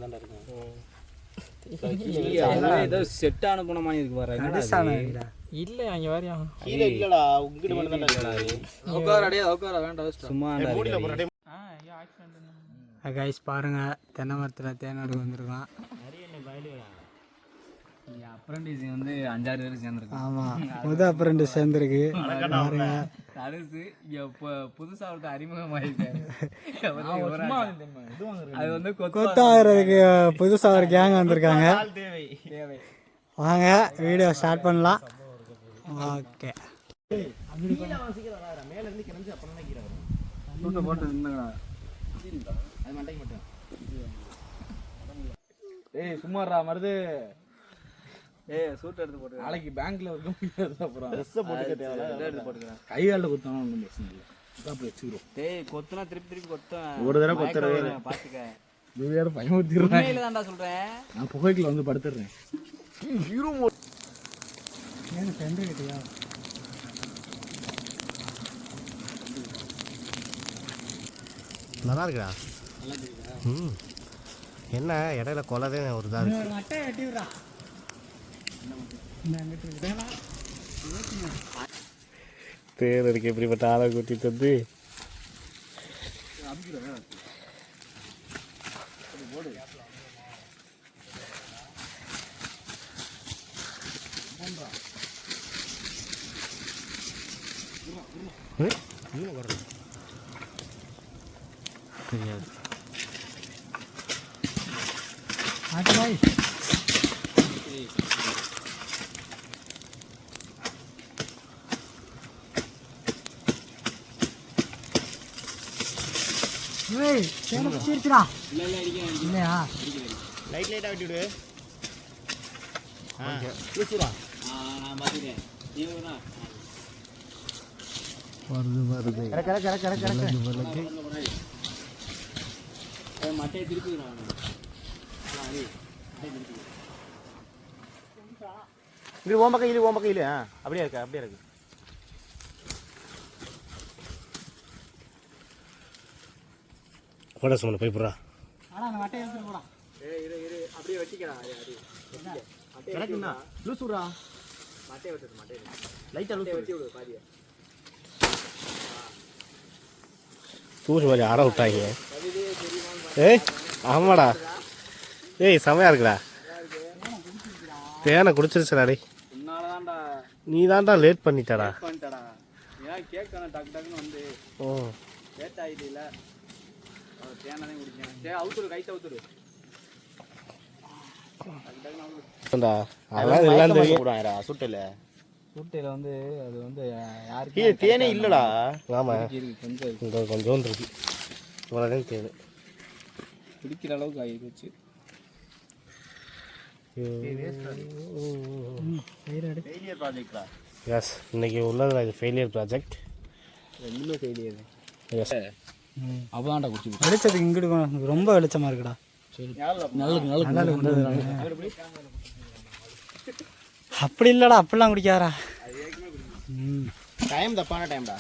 மட்டும் தான் இருக்கும். ஏதோ செட் அனுப்பணும் மாதிரி இருக்கு பாரு. இல்ல அங்க வரையா கீழே இல்லடா, உங்கிட்ட மட்டும் தான் இருக்கு. உட்கார வேண்டாம் சும்மா கைஸ் பாருங்க, தென்னை மரத்தில் தேனோடு வந்திருக்கான். அப்ரண்டிஸ் வந்து 5-6 பேர் சேர்ந்துருக்கான். ஆமாம், அப்ரண்டிஸ் சேர்ந்துருக்கு பாருங்க. தனுசு புதுசா ஒரு அறிமுகமாயிருக்காரு. அது வந்து கொத்தாகிறதுக்கு புதுசாக ஒரு கேங் வந்திருக்காங்க. வாங்க வீடியோ ஸ்டார்ட் பண்ணலாம். ஓகே, சும்மாறா மருது. சூட் எடுத்து போட்டு நாளைக்கு பேங்க்ல இருக்க முடியாது. அப்புறம் ட்ரெஸ்ஸை போட்டுக்க தேவையில்ல, எடுத்து போட்டுக்கிறேன். கை காலில் கொத்தானா ஒன்றும் பிரச்சனை இல்லை. அப்படி வச்சுக்கிறோம். கொத்துனா திருப்பி கொத்தேன். ஒரு தடவை கொத்துறது பார்த்துக்க. இது வேற பயமுறுத்திடுறேன். தான்டா சொல்றேன். நான் புகைக்குள்ள வந்து படுத்துடுறேன். ஹீரோ ஏன் ஃப்ரெண்டு கிட்டியா? நல்லா இருக்குடா. என்ன இடையில கொலதே ஒரு இதாக இருக்கு. மட்டை வெட்டி விடுறா. தேர்தலுக்கு எப்படிப்பட்ட ஆளை கூட்டிட்டு வந்து தெரியாது. இல்லையா? லைட்டா வெட்டி விடு. வருது மட்டையை திருப்பி இது ஓம்பக்க கையில் அப்படியே இருக்கு. போட சொன்ன போய் போடா. அப்படியே வெட்டிக்கடா. லூசுரா மட்டையை வெட்டு. லைட்டா லூஸ் வெட்டி விடு பாதியா. தூசு மாதிரி ஆட விட்டாங்க. ஏய் ஆமாடா, ஏய் செமையா இருக்குடா. தேனை குடிச்சிருச்சுடா. நீ தான்டா லேட் பண்ணிட்டடா. ஏன் கேட்கணும் டக்கு டக்குன்னு வந்து. லேட் ஆகிட்டீல, தேனை குடிச்சேன். அவுத்துரு, கைட்டு அவுத்துரு. அதெல்லாம் எல்லாம் தெரியும். சுட்டையில வந்து அது வந்து யாருக்கு தேனே இல்லடா. ஆமா, கொஞ்சம் கொஞ்சம் இருக்கு. இவ்வளோதான் தேவை. பிடிக்கிற அளவுக்கு ஆகி போச்சு. எஸ், இன்னைக்கு உள்ளது இது ஃபெயிலியர் ப்ராஜெக்ட். ரெண்டுமே ஃபெயிலியர். எஸ், அவ்வளோண்டா குடிச்சு வெளிச்சத்துக்கு இங்கிட்டு ரொம்ப வெளிச்சமா இருக்குடா. அப்படி இல்லடா, அப்படிலாம் குடிக்காதா. டைம் தப்பான டைம்டா.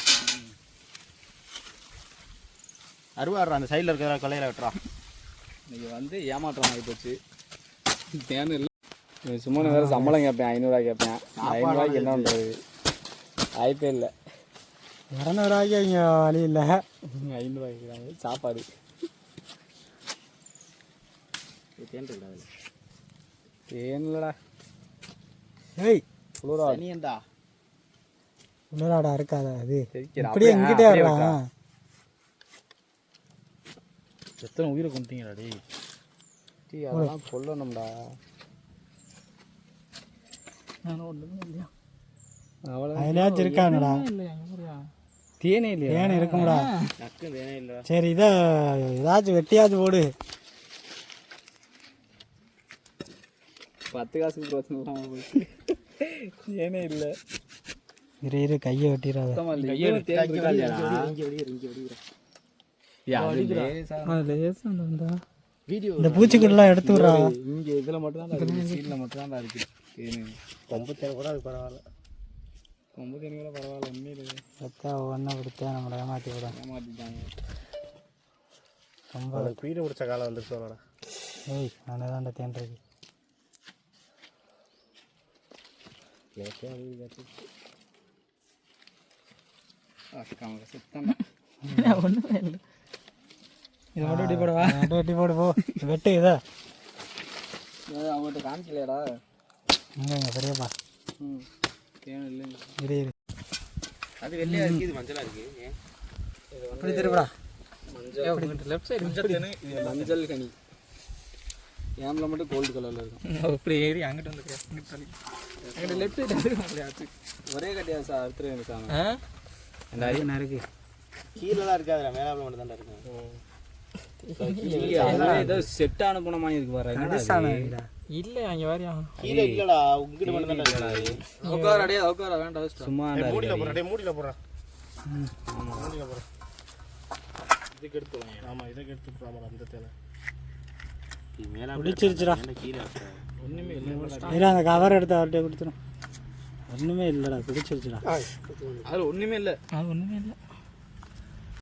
அருவாடுறா, அந்த சைடில் இருக்கிற கொலையில வெட்டுறா. இன்னைக்கு வந்து ஏமாற்றம் ஆகி போச்சு. தேனு இல்லை. சும்மா வேறு சம்பளம் கேட்பேன், 500 கேட்பேன். 500 என்ன பண்ணுறது? வாய்ப்பே இல்லை. 200 இங்கே வழி இல்லை. 500 கேட்குறாங்க சாப்பாடு. தேன் இருக்காது. தேன் இல்லைடா. ஏய் நீண்டா உள்ளாடா இருக்காதா? அது தெரிக்கிறா. அப்படியே எங்கிட்டே வரா. எத்தனை உயிரை கொண்டீங்கடா டே. அதெல்லாம் சொல்லணும்டா. அதுலயாச்சும் இருக்காங்கடா. தேனே இல்லையா? தேன் இருக்கும்டா. தேனே இல்லை. சரி, இதை ஏதாச்சும் வெட்டியாச்சும் போடு. 10 காசுக்கு பிரச்சனை இல்லாமல் போயிடுச்சு. தேனே இல்லை. இரு கையை வெட்டிடாத. இந்த பூச்சிக்கொல்லாம் எடுத்து விட்றா. இங்கே இதில் மட்டும்தான் சீட்டில் மட்டும்தான் இருக்கு தேனு. கொம்பு தேன் கூட அது பரவாயில்ல. கொம்பு தேனி கூட பரவாயில்ல. உண்மையிலே எத்தா ஒன்றை கொடுத்தா நம்மளை ஏமாற்றி விட ஏமாற்றிட்டாங்க. ரொம்ப அவனுக்கு வீடு முடிச்ச காலம் வந்துருச்சு. ஏய் நானே தான்டா தேன் இருக்கு. ஒன்றுமே இல்லை. இது மட்டும் வெட்டி போடுவா, வெட்டி போடு போ. வெட்டு இதா அவங்ககிட்ட காமிக்கலையாடா? இங்க பெரியப்பா. ம் தேன் இல்லைங்க. இரு இரு அது வெள்ளையா இருக்கு, இது மஞ்சளா இருக்கு. இப்படி திருப்படா. லெஃப்ட் சைடு மஞ்சள் கனி. ஏம்ல மட்டும் கோல்டு கலரில் இருக்கும். இப்படி ஏறி அங்கிட்டு வந்து அங்கிட்ட லெஃப்ட் சைடு இருக்க முடியாது. ஒரே கட்டியா சார் அறுத்துரு இருக்காங்க. அந்த அரிய நறுக்கு கீழலாம் இருக்காதுடா, மேலாப்புல மட்டும் தான்டா இருக்கும். ஏதோ செட் அனுப்புன மாதிரி இருக்கு பாரு. இல்லை அங்கே வாரியா கீழே இல்லடா, உங்ககிட்ட மட்டும் தான்டா இருக்கு. உட்கார அடையா உட்கார வேண்டாம் சும்மா மூடில போறா, டேய் மூடில போறா. ஆமா மூடில போறா. இதுக்கு எடுத்துலாம். ஆமா இதுக்கு எடுத்துறாம அந்த தேனை. நீ மேல பிடிச்சிருச்சுடா. என்ன கீழே இருக்க? ஒண்ணுமே இல்லை. இல்லை அந்த கவர் எடுத்து அவர்கிட்ட கொடுத்துரும். ஒன்றுமே இல்லைடா, பிடிச்சிருச்சுடா. அது ஒண்ணுமே இல்லை. அது ஒன்றுமே இல்லை.